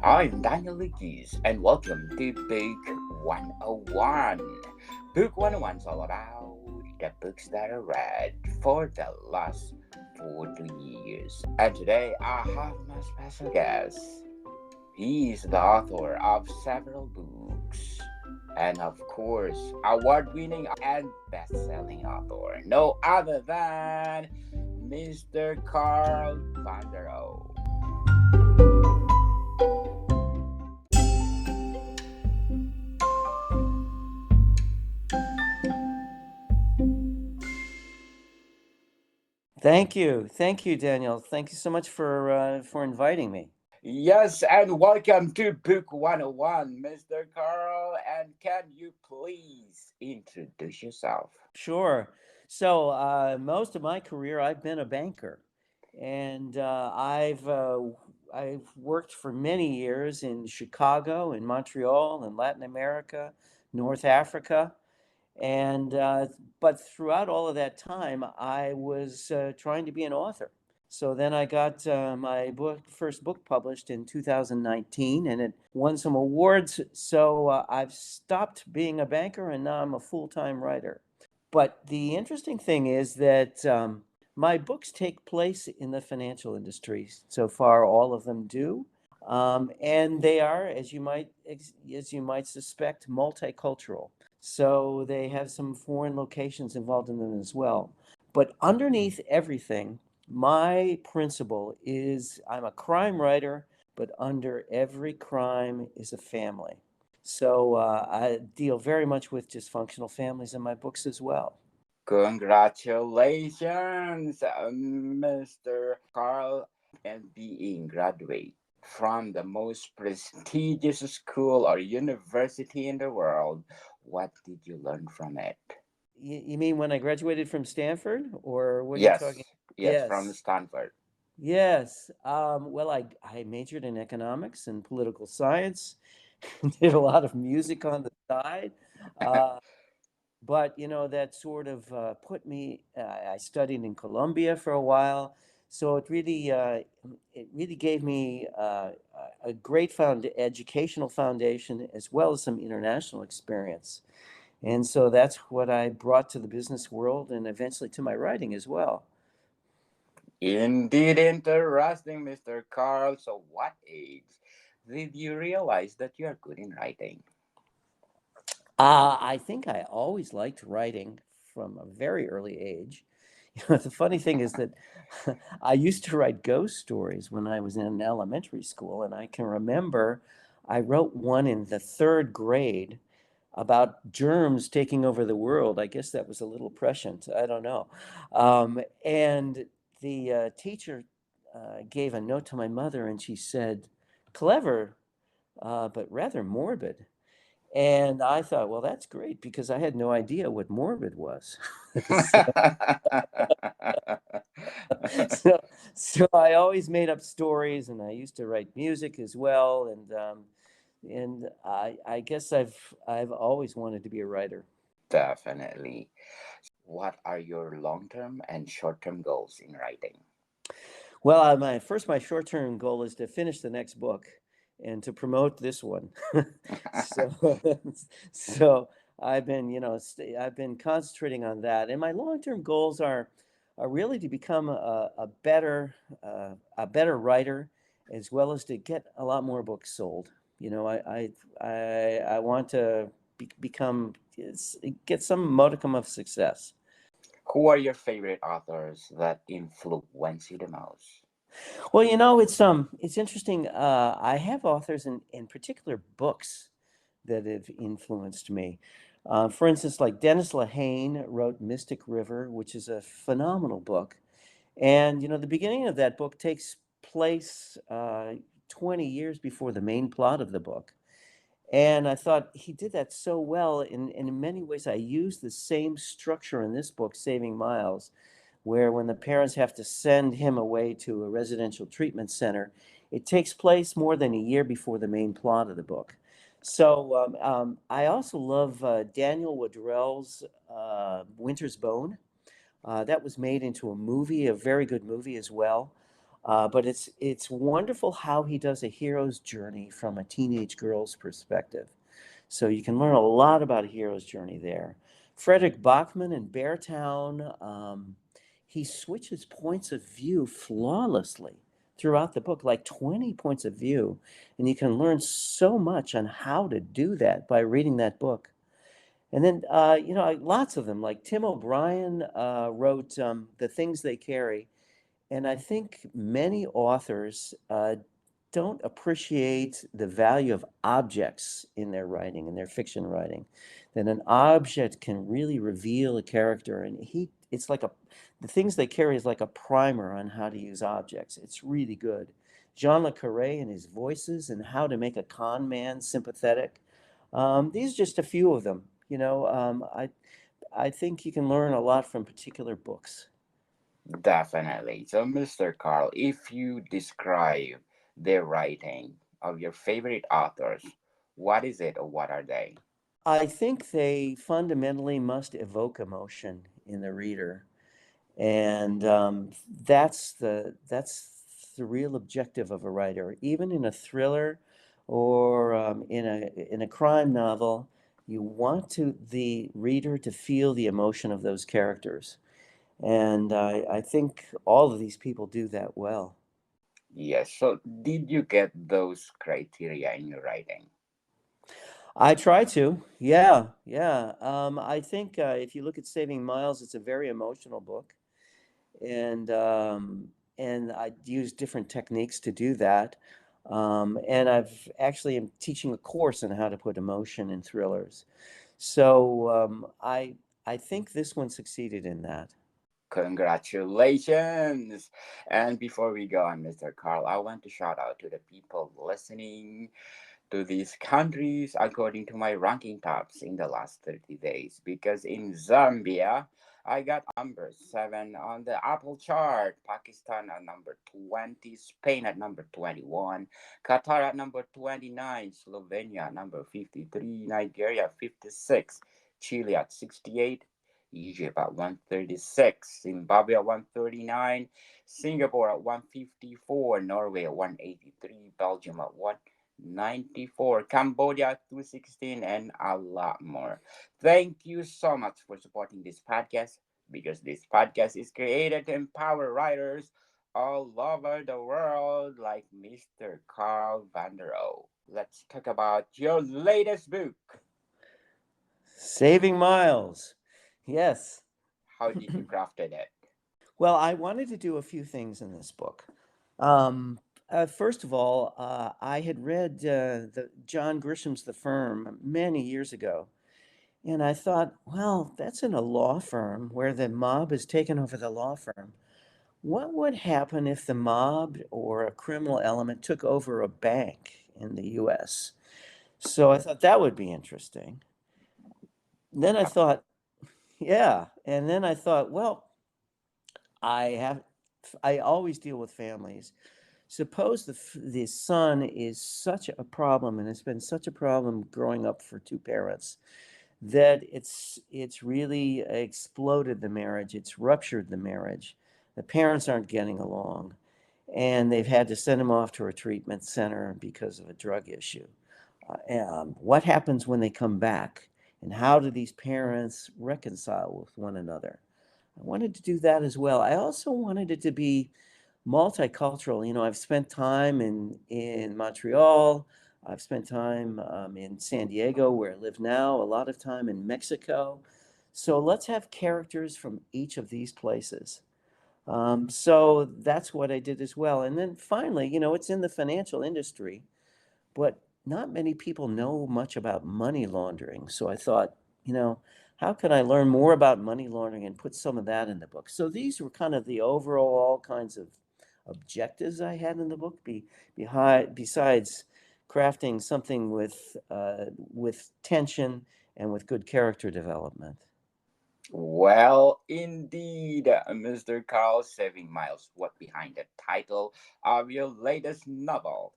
I'm Daniel Lucas, and welcome to Book 101. Book 101 is all about the books that I read for the last 40 years. And today I have my special guest. He is the author of several books, and of course, award winning and best selling author. No other than Mr. Carl Vonderau. Thank you, Daniel. Thank you so much for inviting me. Yes, and welcome to Book 101, Mr. Carl. And can you please introduce yourself? Sure. Most of my career, I've been a banker, and I've worked for many years in Chicago, in Montreal, in Latin America, North Africa, and but throughout all of that time, I was trying to be an author. So then I got my first book published in 2019, and it won some awards. So I've stopped being a banker, and now I'm a full-time writer. But the interesting thing is that my books take place in the financial industry. So far, all of them do, and they are, as you might suspect, multicultural. So they have some foreign locations involved in them as well. But underneath everything, my principle is I'm a crime writer, but under every crime is a family. So I deal very much with dysfunctional families in my books as well. Congratulations, Mr. Carl, and being graduate from the most prestigious school or university in the world. What did you learn from it? You mean when I graduated from Stanford, or what are you talking? Yes, yes, from Yes, Stanford. yes. Well, I majored in economics and political science, did a lot of music on the side. Uh, but that sort of put me. I studied in Colombia for a while, so it really gave me a great educational foundation as well as some international experience. And so that's what I brought to the business world and eventually to my writing as well. Indeed interesting, Mr. Carl. So, what age did you realize that you are good in writing? I think I always liked writing from a very early age. The funny thing is that I used to write ghost stories when I was in elementary school, and I can remember I wrote one in the third grade about germs taking over the world. I guess that was a little prescient. I don't know. And the teacher gave a note to my mother, and she said, "Clever, but rather morbid." And I thought, well, that's great because I had no idea what morbid was. so, so, so I always made up stories, and I used to write music as well. And I guess I've always wanted to be a writer. Definitely. What are your long term and short term goals in writing? Well, my short-term goal is to finish the next book and to promote this one. so, so I've been concentrating on that, and my long-term goals are really to become a better writer, as well as to get a lot more books sold. I want to become get some modicum of success. Who are your favorite authors that influence you the most? Well, it's interesting. I have authors in particular books that have influenced me. For instance, like Dennis Lehane wrote Mystic River, which is a phenomenal book. And the beginning of that book takes place 20 years before the main plot of the book. And I thought he did that so well. And in many ways, I used the same structure in this book, Saving Miles, where when the parents have to send him away to a residential treatment center, it takes place more than a year before the main plot of the book. So I also love Daniel Woodrell's Winter's Bone. That was made into a movie, a very good movie as well. But it's wonderful how he does a hero's journey from a teenage girl's perspective. So you can learn a lot about a hero's journey there. Frederick Bachman in Beartown, he switches points of view flawlessly throughout the book, like 20 points of view. And you can learn so much on how to do that by reading that book. And then, lots of them, like Tim O'Brien wrote The Things They Carry. And I think many authors don't appreciate the value of objects in their writing, in their fiction writing. That an object can really reveal a character, and it's like the things they carry is like a primer on how to use objects. It's really good. Jean Le Carré and his voices and how to make a con man sympathetic. These are just a few of them. I think you can learn a lot from particular books. Definitely. So, Mr. Carl, if you describe the writing of your favorite authors, what is it or what are they? I think they fundamentally must evoke emotion in the reader, and that's the real objective of a writer. Even in a thriller or in a crime novel, you want the reader to feel the emotion of those characters, and I think all of these people do that well. Yes. So, did you get those criteria in your writing? I try to, yeah, yeah. I think if you look at Saving Miles, it's a very emotional book. and I use different techniques to do that. And I've actually am teaching a course on how to put emotion in thrillers. So I think this one succeeded in that. Congratulations! And before we go on, Mr. Carl, I want to shout out to the people listening to these countries according to my ranking tops in the last 30 days. Because in Zambia, I got number 7 on the Apple chart, Pakistan at number 20, Spain at number 21, Qatar at number 29, Slovenia at number 53, Nigeria 56, Chile at 68, Egypt at 136, Zimbabwe at 139, Singapore at 154, Norway at 183, Belgium at 194, Cambodia at 216, and a lot more. Thank you so much for supporting this podcast because this podcast is created to empower writers all over the world like Mr. Carl Vonderau. Let's talk about your latest book. Saving Miles. Yes. How did you crafted it? Well, I wanted to do a few things in this book. Um, First of all, I had read the John Grisham's The Firm many years ago. And I thought, well, that's in a law firm where the mob has taken over the law firm. What would happen if the mob or a criminal element took over a bank in the US? So I thought that would be interesting. Then I thought, yeah. And then I thought, well, I have, I always deal with families. Suppose the son is such a problem and it's been such a problem growing up for two parents that it's really exploded the marriage. It's ruptured the marriage. The parents aren't getting along, and they've had to send him off to a treatment center because of a drug issue. What happens when they come back, and how do these parents reconcile with one another? I wanted to do that as well. I also wanted it to be multicultural. I've spent time in Montreal. I've spent time in San Diego, where I live now, a lot of time in Mexico. So let's have characters from each of these places. So that's what I did as well. And then finally, it's in the financial industry, but not many people know much about money laundering. So I thought, you know, how can I learn more about money laundering and put some of that in the book? So these were kind of the overall kinds of objectives I had in the book, besides crafting something with tension and with good character development. Well, indeed, Mr. Carl Saving Miles. What behind the title of your latest novel?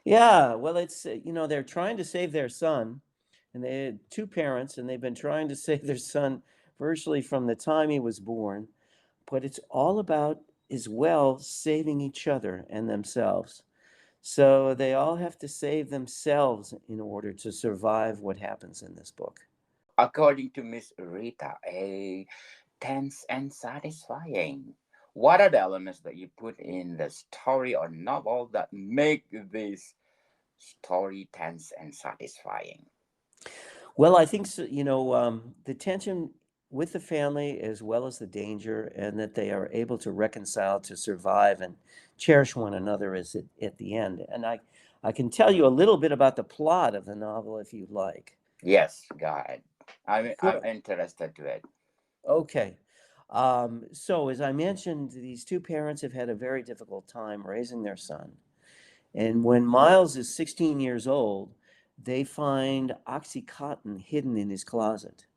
Yeah, well, they're trying to save their son, and they had two parents, and they've been trying to save their son virtually from the time he was born. But it's all about as well saving each other and themselves. So they all have to save themselves in order to survive what happens in this book. According to Miss Rita, a tense and satisfying. What are the elements that you put in the story or novel that make this story tense and satisfying? Well, I think so, the tension with the family as well as the danger, and that they are able to reconcile to survive and cherish one another is at the end. And I can tell you a little bit about the plot of the novel if you'd like. Yes, go ahead. I'm Sure. interested to it. Okay. So, as I mentioned, these two parents have had a very difficult time raising their son. And when Miles is 16 years old, they find Oxycontin hidden in his closet.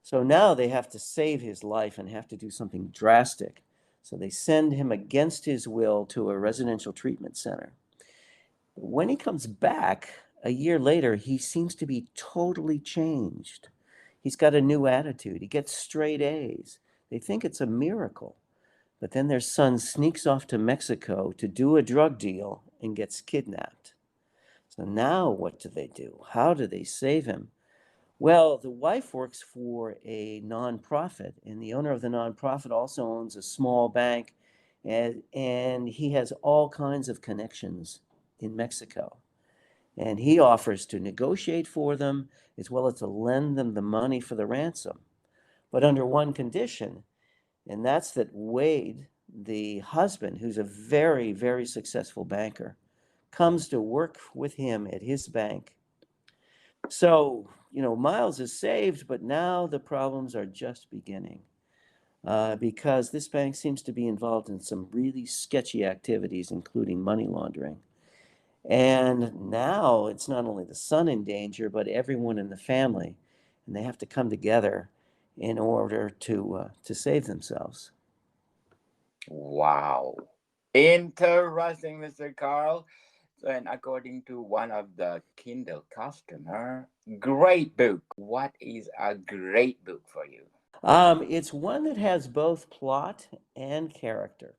So now they have to save his life and have to do something drastic. So they send him against his will to a residential treatment center. When he comes back a year later, he seems to be totally changed. He's got a new attitude. He gets straight A's. They think it's a miracle. But then their son sneaks off to Mexico to do a drug deal and gets kidnapped. So now what do? How do they save him? Well, the wife works for a nonprofit, and the owner of the nonprofit also owns a small bank, and he has all kinds of connections in Mexico. And he offers to negotiate for them as well as to lend them the money for the ransom, but under one condition, and that's that Wade, the husband, who's a very, very successful banker, comes to work with him at his bank. So, Miles is saved, but now the problems are just beginning because this bank seems to be involved in some really sketchy activities, including money laundering. And now it's not only the son in danger, but everyone in the family, and they have to come together in order to save themselves. Wow. Interesting, Mr. Carl. So, and according to one of the Kindle customer, great book. What is a great book for you? It's one that has both plot and character.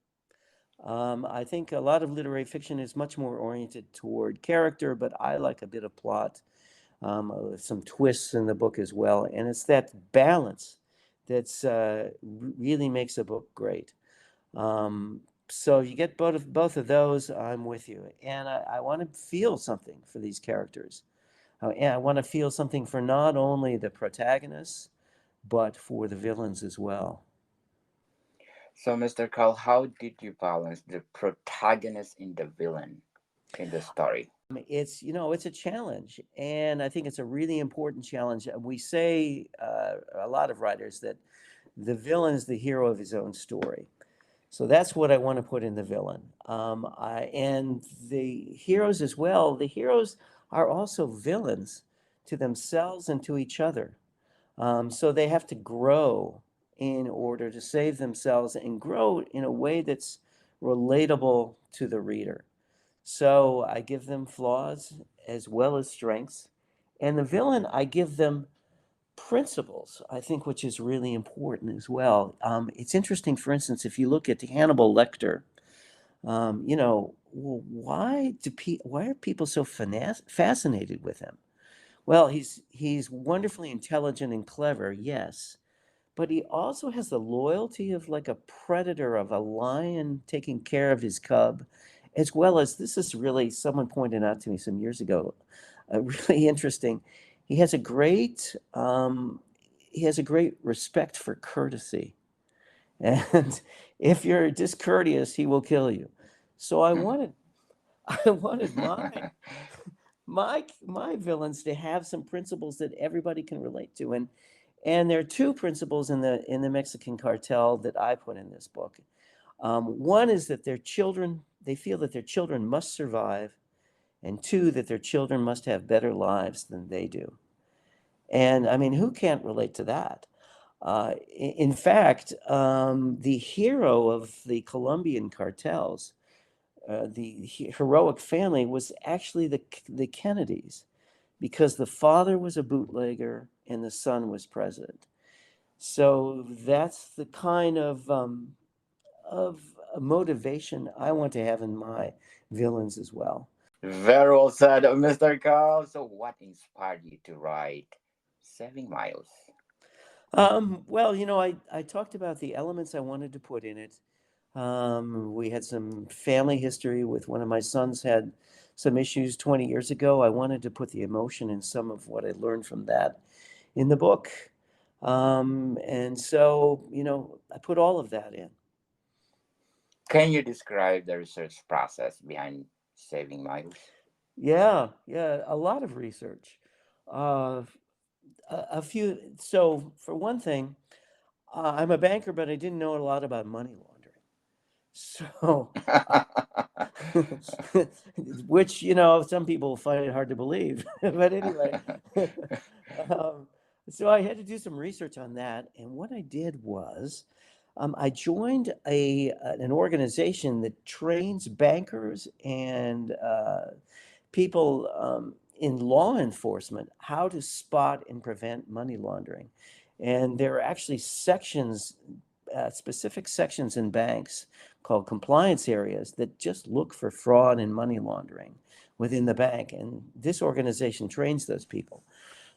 I think a lot of literary fiction is much more oriented toward character, but I like a bit of plot, some twists in the book as well. And it's that balance that's really makes a book great. So you get both of those, I'm with you. And I want to feel something for these characters. And I want to feel something for not only the protagonists, but for the villains as well. So, Mr. Carl, how did you balance the protagonist and the villain in the story? It's a challenge, and I think it's a really important challenge. We say a lot of writers that the villain is the hero of his own story. So that's what I want to put in the villain. And the heroes as well. The heroes are also villains to themselves and to each other. So they have to grow in order to save themselves and grow in a way that's relatable to the reader. So I give them flaws as well as strengths. And the villain, I give them principles, I think, which is really important as well. It's interesting, for instance, if you look at Hannibal Lecter, well, why are people so fascinated with him? Well, he's wonderfully intelligent and clever, yes, but he also has the loyalty of like a predator, of a lion taking care of his cub, as well as this is really someone pointed out to me some years ago, really interesting. He has a great he has a great respect for courtesy, and if you're discourteous, he will kill you. So I wanted I wanted my villains to have some principles that everybody can relate to, and there are two principles in the Mexican cartel that I put in this book. One is that their children, they feel that their children must survive, and two, that their children must have better lives than they do. And I mean, who can't relate to that? In fact, the hero of the Colombian cartels, the heroic family, was actually the Kennedys, because the father was a bootlegger and the son was president. So that's the kind of motivation I want to have in my villains as well. Very well said, Mr. Carl. So, what inspired you to write Saving Miles? Well, I talked about the elements I wanted to put in it. We had some family history with one of my sons had some issues 20 years ago. I wanted to put the emotion in some of what I learned from that in the book. And so, I put all of that in. Can you describe the research process behind Saving Miles? Yeah, yeah, a lot of research. Uh, a few. So, for one thing, I'm a banker, but I didn't know a lot about money laundering. So, which, some people find it hard to believe. But anyway, um, so I had to do some research on that. And what I did was I joined an organization that trains bankers and people in law enforcement how to spot and prevent money laundering. And there are actually sections, specific sections in banks called compliance areas that just look for fraud and money laundering within the bank. And this organization trains those people.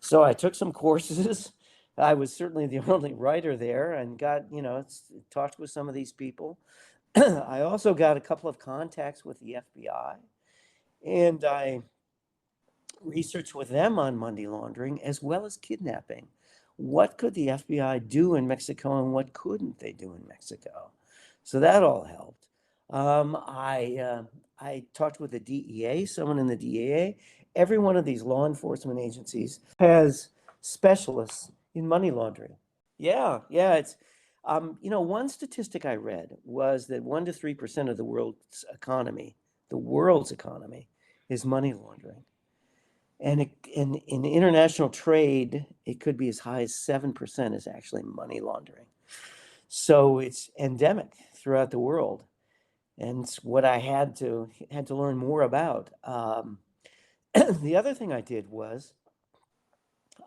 So I took some courses. I was certainly the only writer there and got, talked with some of these people. I also got a couple of contacts with the FBI, and I research with them on money laundering as well as kidnapping. What could the FBI do in Mexico and what couldn't they do in Mexico? So that all helped. I talked with the DEA, someone in the DEA. Every one of these law enforcement agencies has specialists in money laundering. Yeah, yeah. One statistic I read was that 1 to 3% of the world's economy, is money laundering. And in international trade, it could be as high as 7% is actually money laundering. So it's endemic throughout the world. And it's what I had to learn more about. The other thing I did was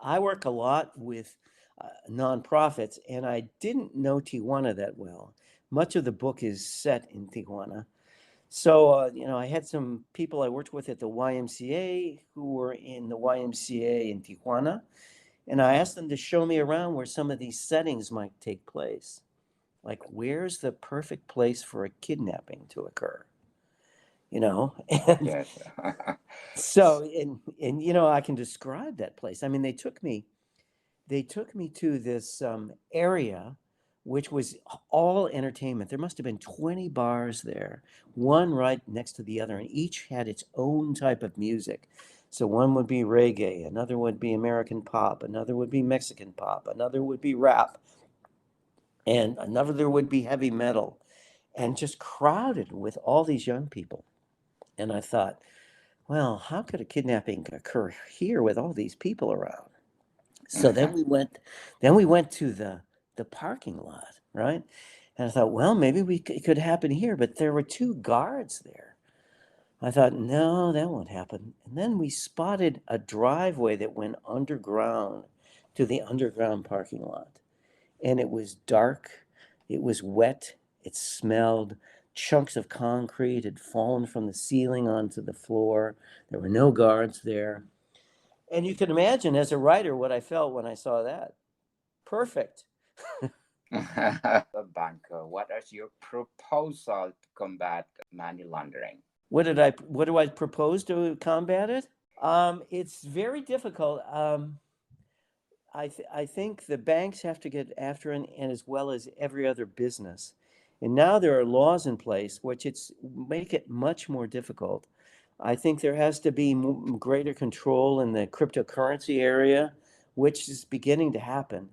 I work a lot with nonprofits, and I didn't know Tijuana that well. Much of the book is set in Tijuana. So, I had some people I worked with at the YMCA who were in the YMCA in Tijuana, and I asked them to show me around where some of these settings might take place. Like, where's the perfect place for a kidnapping to occur? And Yes. so, I can describe that place. I mean, they took me to this area which was all entertainment. There must have been 20 bars there, one right next to the other, and each had its own type of music. So one would be reggae, another would be American pop, another would be Mexican pop, another would be rap, and another would be heavy metal, and just crowded with all these young people. And I thought, well, how could a kidnapping occur here with all these people around? So then Mhm. we went to the parking lot, right? And I thought, well, maybe it could happen here, but there were two guards there. I thought, no, that won't happen. And then we spotted a driveway that went underground to the underground parking lot. And it was dark, it was wet, it smelled. Chunks of concrete had fallen from the ceiling onto the floor. There were no guards there. And you can imagine as a writer what I felt when I saw that. Perfect. A banker, what is your proposal to combat money laundering? What do I propose to combat it? It's very difficult. I think the banks have to get after it, and as well as every other business. And now there are laws in place which it's make it much more difficult. I think there has to be greater control in the cryptocurrency area, which is beginning to happen.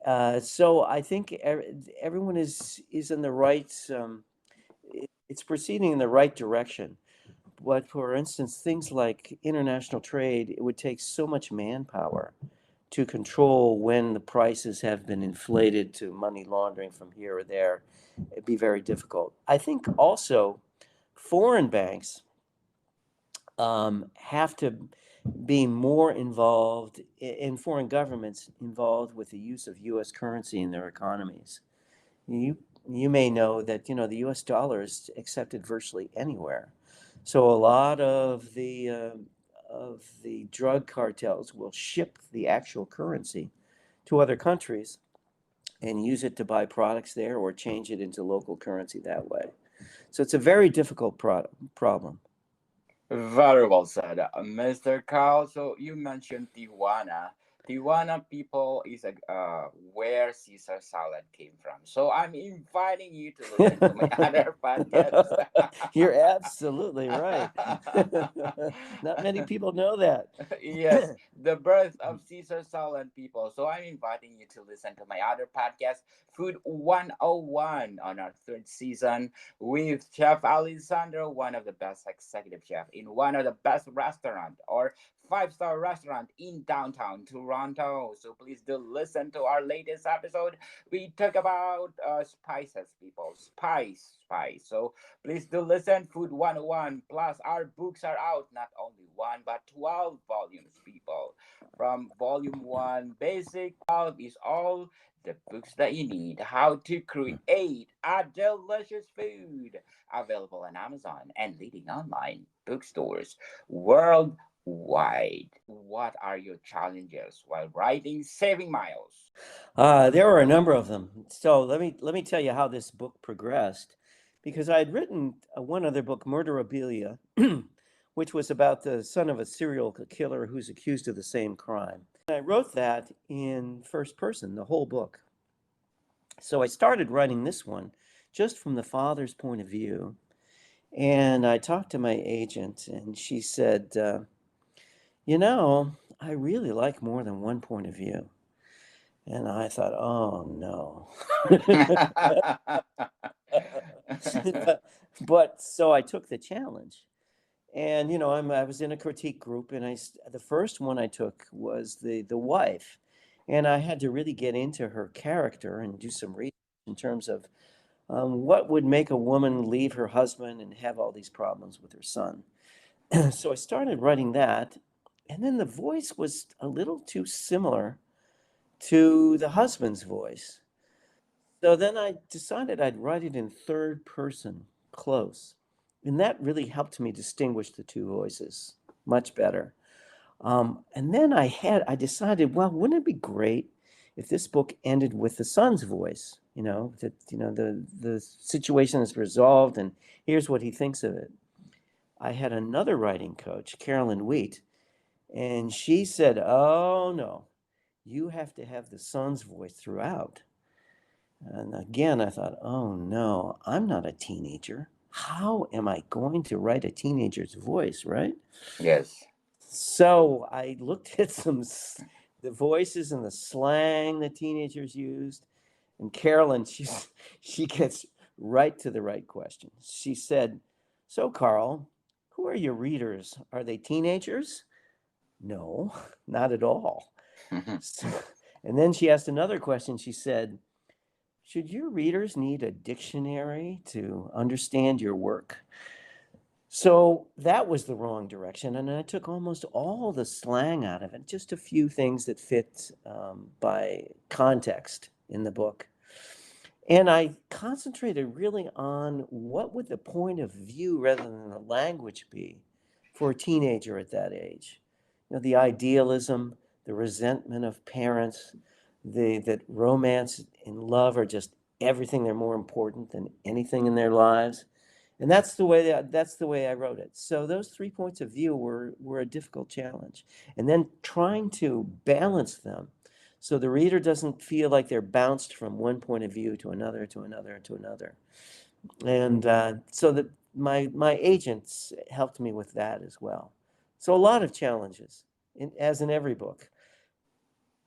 So I think everyone is in the right. It's proceeding in the right direction. But for instance, things like international trade, it would take so much manpower to control when the prices have been inflated to money laundering from here or there. It'd be very difficult. I think also foreign banks have to be more involved in foreign governments involved with the use of U.S. currency in their economies. You you may know that the U.S. dollar is accepted virtually anywhere. So a lot of the drug cartels will ship the actual currency to other countries and use it to buy products there or change it into local currency that way. So it's a very difficult problem. Very well said, Mr. Carl. So you mentioned Tijuana. Tijuana people is where Caesar salad came from. So I'm inviting you to listen to my other podcast. You're absolutely right. Not many people know that. Yes, the birth of Caesar salad people. So I'm inviting you to listen to my other podcast, Food 101, on our third season with Chef Alessandro, one of the best executive chef in one of the best restaurant or five-star restaurant in downtown Toronto. So please do listen to our latest episode. We talk about spices, people, spice. So please do listen. Food 101. Plus, our books are out. Not only one, but 12 volumes, people. From volume 1, basic, 12 is all the books that you need. How to create a delicious food. Available on Amazon and leading online bookstores worldwide. What are your challenges while writing Saving Miles? There were a number of them. So let me tell you how this book progressed, because I had written one other book, Murderabilia, which was about the son of a serial killer who's accused of the same crime. And I wrote that in first person, the whole book. So I started writing this one just from the father's point of view. And I talked to my agent, and she said, I really like more than one point of view. And I thought, oh no. But so I took the challenge. And I was in a critique group, and the first one I took was the wife, and I had to really get into her character and do some research in terms of what would make a woman leave her husband and have all these problems with her son. So I started writing that, and then the voice was a little too similar to the husband's voice. So then I decided I'd write it in third person, close. And that really helped me distinguish the two voices much better. And then I decided, well, wouldn't it be great if this book ended with the son's voice? That the situation is resolved, and here's what he thinks of it. I had another writing coach, Carolyn Wheat, and she said, "Oh no, you have to have the son's voice throughout." And again, I thought, oh no, I'm not a teenager. How am I going to write a teenager's voice, right? Yes. So I looked at the voices and the slang that teenagers used. And Carolyn, she gets right to the right question. She said, "So, Carl, who are your readers? Are they teenagers?" No, not at all. So, and then she asked another question. She said, "Should your readers need a dictionary to understand your work?" So that was the wrong direction. And I took almost all the slang out of it, just a few things that fit by context in the book. And I concentrated really on what would the point of view rather than the language be for a teenager at that age. The idealism, the resentment of parents, that romance and love are just everything. They're more important than anything in their lives. And that's the way I wrote it. So those 3 points of view were a difficult challenge. And then trying to balance them so the reader doesn't feel like they're bounced from one point of view to another, to another, to another. And so that my agents helped me with that as well. So a lot of challenges, as in every book.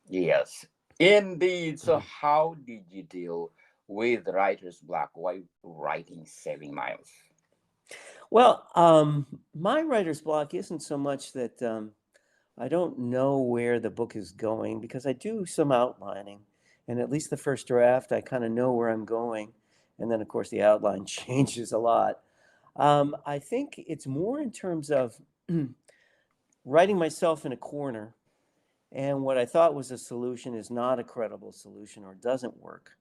Yes, indeed. So, how did you deal with writer's block while writing Saving Miles? Well, my writer's block isn't so much that I don't know where the book is going, because I do some outlining, and at least the first draft, I kind of know where I'm going. And then, of course, the outline changes a lot. I think it's more in terms of writing myself in a corner, and what I thought was a solution is not a credible solution or doesn't work.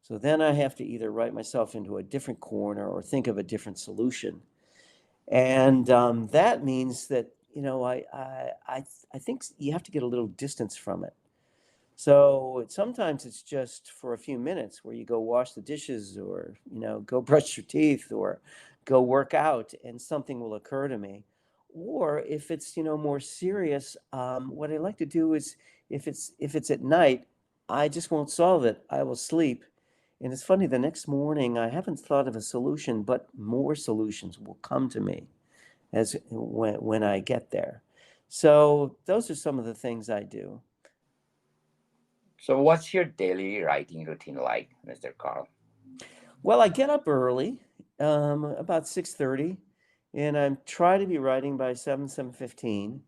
So then I have to either write myself into a different corner or think of a different solution. And that means that, I think you have to get a little distance from it. So sometimes it's just for a few minutes where you go wash the dishes or, go brush your teeth or go work out and something will occur to me. Or if it's, more serious, what I like to do is if it's at night, I just won't solve it. I will sleep. And it's funny, the next morning I haven't thought of a solution, but more solutions will come to me as when I get there. So those are some of the things I do. So, what's your daily writing routine like, Mr. Carl? Well, I get up early, about 6:30, and I try to be writing by 7:15.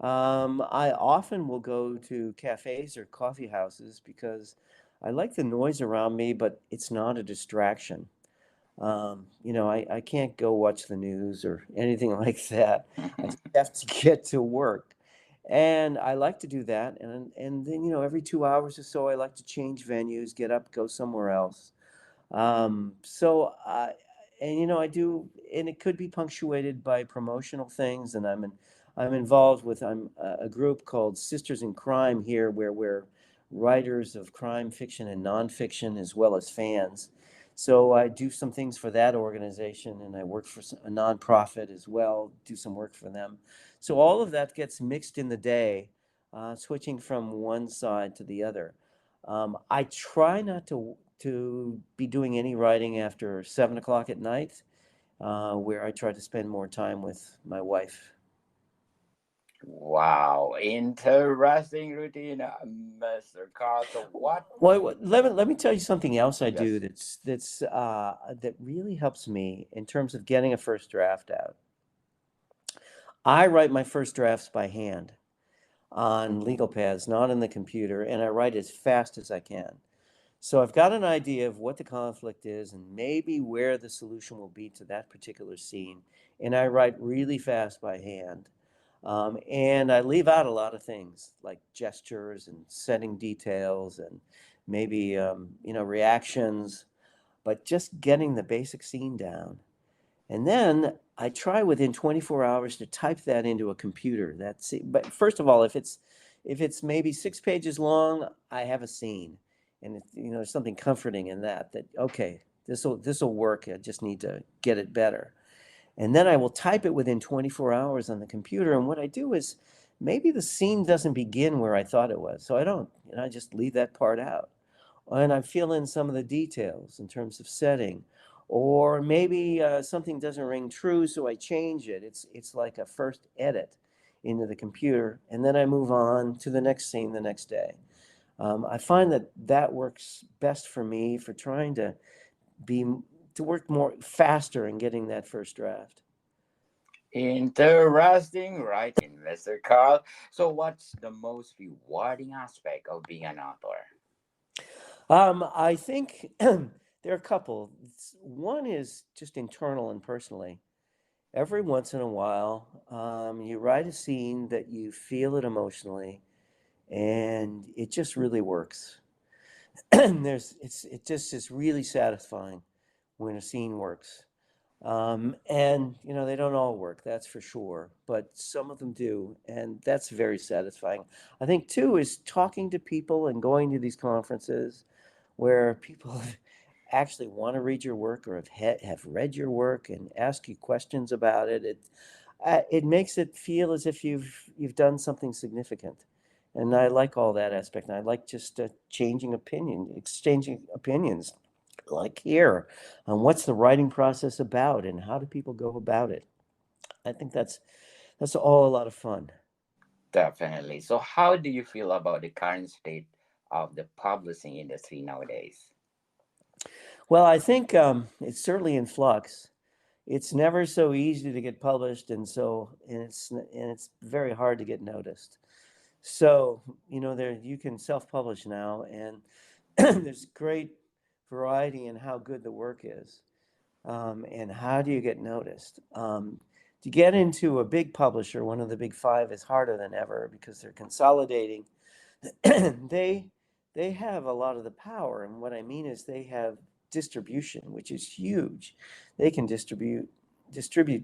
I often will go to cafes or coffee houses because I like the noise around me, but it's not a distraction. I can't go watch the news or anything like that. I just have to get to work. And I like to do that. And then, every 2 hours or so, I like to change venues, get up, go somewhere else. So and I do, and it could be punctuated by promotional things. And I'm involved with a group called Sisters in Crime here, where we're writers of crime fiction and nonfiction as well as fans. So I do some things for that organization, and I work for a nonprofit as well. Do some work for them. So all of that gets mixed in the day, switching from one side to the other. I try not to be doing any writing after 7 o'clock at night, where I try to spend more time with my wife. Wow, interesting routine, Mr. Carl. So, what? Well, let me tell you something else I do Yes. that really helps me in terms of getting a first draft out. I write my first drafts by hand on legal pads, not in the computer, and I write as fast as I can. So I've got an idea of what the conflict is and maybe where the solution will be to that particular scene. And I write really fast by hand. And I leave out a lot of things like gestures and setting details and maybe, reactions, but just getting the basic scene down. And then I try within 24 hours to type that into a computer. But first of all, if it's maybe 6 pages long, I have a scene, and there's something comforting in that. That okay, this will work. I just need to get it better, and then I will type it within 24 hours on the computer. And what I do is maybe the scene doesn't begin where I thought it was, so I don't. I just leave that part out and I fill in some of the details in terms of setting, or maybe something doesn't ring true, so I change it. It's like a first edit into the computer, and then I move on to the next scene the next day. I find that that works best for me for trying be to work more faster in getting that first draft. Interesting writing, Mr. Carl. So, what's the most rewarding aspect of being an author? I think there are a couple. One is just internal and personally. Every once in a while, you write a scene that you feel it emotionally, and it just really works. It just is really satisfying when a scene works. And they don't all work, that's for sure, but some of them do, and that's very satisfying. I think too is talking to people and going to these conferences where people actually want to read your work or have read your work and ask you questions about it. It makes it feel as if you've done something significant, and I like all that aspect. And I like just exchanging opinions, like here, on what's the writing process about and how do people go about it. I think that's all a lot of fun. Definitely. So, how do you feel about the current state of the publishing industry nowadays? Well, I think it's certainly in flux. It's never so easy to get published, and it's very hard to get noticed. So, there you can self-publish now, and there's great variety in how good the work is, and how do you get noticed. To get into a big publisher, one of the big five, is harder than ever because they're consolidating. they they have a lot of the power. And what I mean is they have distribution, which is huge. They can distribute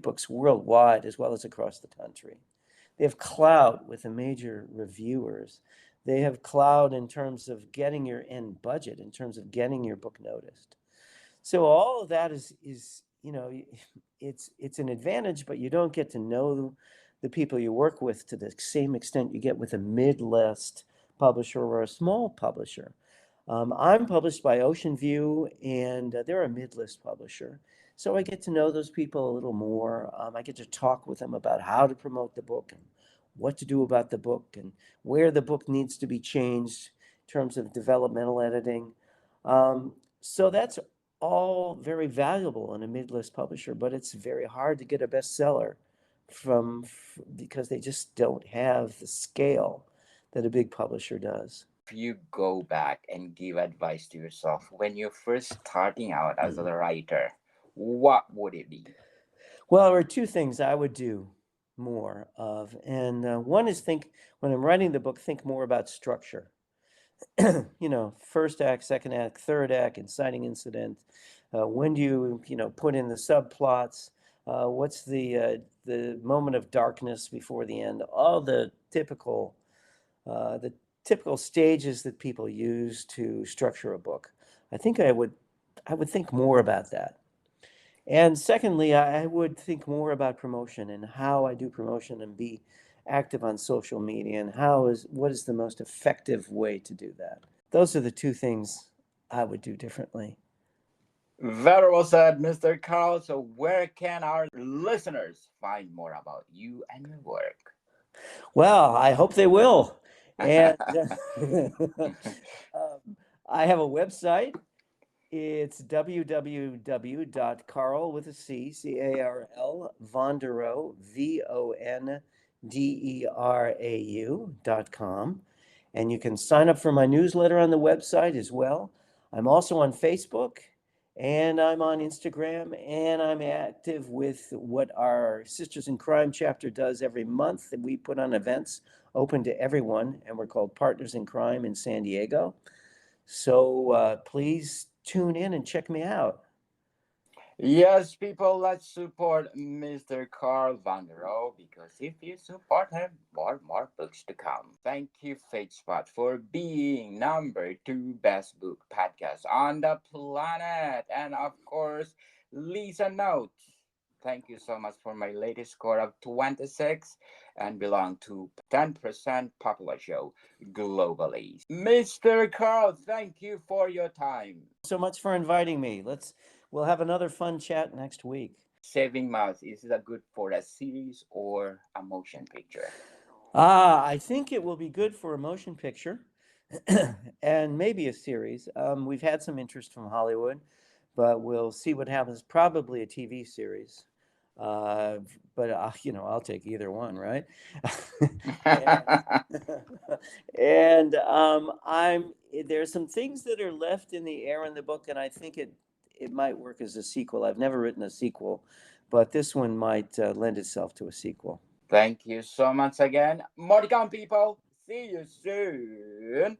books worldwide as well as across the country. They have clout with the major reviewers. They have clout in terms of getting your end budget, in terms of getting your book noticed. So all of that is it's an advantage, but you don't get to know the people you work with to the same extent you get with a mid-list publisher or a small publisher. I'm published by Ocean View, and they're a mid-list publisher. So I get to know those people a little more. I get to talk with them about how to promote the book and what to do about the book and where the book needs to be changed in terms of developmental editing. So that's all very valuable in a mid-list publisher, but it's very hard to get a bestseller because they just don't have the scale that a big publisher does. If you go back and give advice to yourself when you're first starting out as a writer, what would it be? Well, there are two things I would do more of, and one is when I'm writing the book, think more about structure. First act, second act, third act, inciting incident. When do you put in the subplots? What's the moment of darkness before the end? All the typical stages that people use to structure a book. I think I would think more about that. And secondly, I would think more about promotion and how I do promotion and be active on social media and what is the most effective way to do that. Those are the two things I would do differently. Very well said, Mr. Carl. So, where can our listeners find more about you and your work? Well, I hope they will. And I have a website. It's www.carl with a C-A-R-L, Vonderau, Vonderau.com. And you can sign up for my newsletter on the website as well. I'm also on Facebook, and I'm on Instagram, and I'm active with what our Sisters in Crime chapter does every month. And we put on events open to everyone, and we're called Partners in Crime in San Diego. So please tune in and check me out. Yes, people, let's support Mr. Carl Vonderau because if you support him, more books to come. Thank you, Fate Spot, for being number two best book podcast on the planet. And of course, Lisa Notes. Thank you so much for my latest score of 26 and belong to 10% popular show globally. Mr. Carl, thank you for your time. So much for inviting me. We'll have another fun chat next week. Saving Myles, is that good for a series or a motion picture? I think it will be good for a motion picture and maybe a series. We've had some interest from Hollywood, but we'll see what happens. Probably a TV series. Uh, but I'll take either one, right? and I'm there's some things that are left in the air in the book, and I think it might work as a sequel. I've never written a sequel, but this one might lend itself to a sequel. Thank you so much again. More to come, people. See you soon.